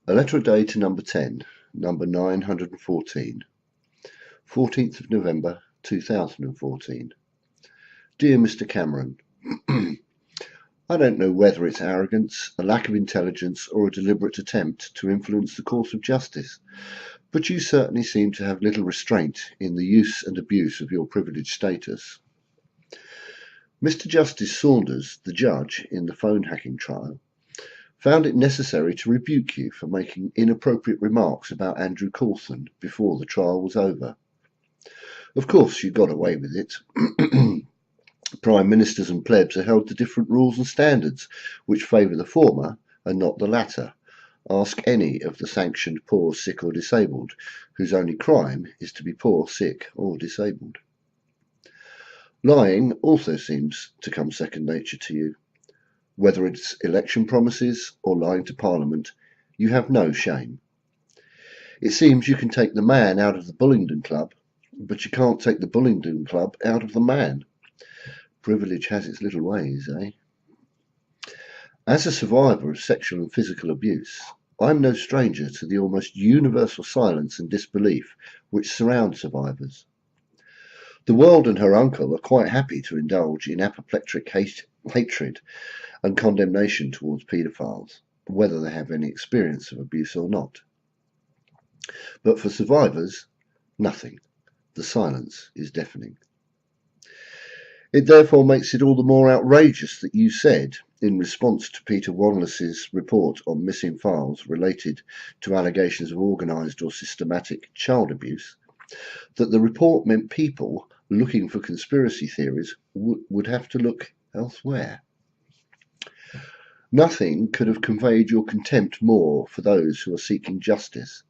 A letter a day to number 10, number 914, 14th of November 2014. Dear Mr. Cameron, I don't know whether it's arrogance, a lack of intelligence, or a deliberate attempt to influence the course of justice, but you certainly seem to have little restraint in the use and abuse of your privileged status. Mr. Justice Saunders, the judge in the phone hacking trial, found it necessary to rebuke you for making inappropriate remarks about Andrew Coulson before the trial was over. Of course, you got away with it. Prime ministers and plebs are held to different rules and standards, which favour the former and not the latter. Ask any of the sanctioned poor, sick or disabled, whose only crime is to be poor, sick or disabled. Lying also seems to come second nature to you. Whether it's election promises or lying to Parliament, you have no shame. It seems you can take the man out of the Bullingdon Club, but you can't take the Bullingdon Club out of the man. Privilege has its little ways, eh? As a survivor of sexual and physical abuse, I'm no stranger to the almost universal silence and disbelief which surround survivors. The world and her uncle are quite happy to indulge in apoplectic hatred and condemnation towards paedophiles, whether they have any experience of abuse or not. But for survivors, nothing. The silence is deafening. It therefore makes it all the more outrageous that you said, in response to Peter Wanless's report on missing files related to allegations of organised or systematic child abuse, that the report meant people looking for conspiracy theories would have to look elsewhere. Nothing could have conveyed your contempt more for those who are seeking justice,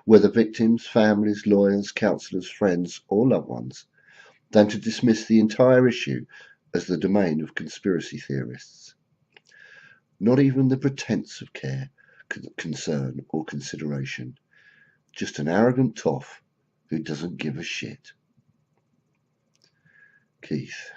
whether victims, families, lawyers, counsellors, friends, or loved ones, than to dismiss the entire issue as the domain of conspiracy theorists. Not even the pretence of care, concern, or consideration. Just an arrogant toff who doesn't give a shit. Keith.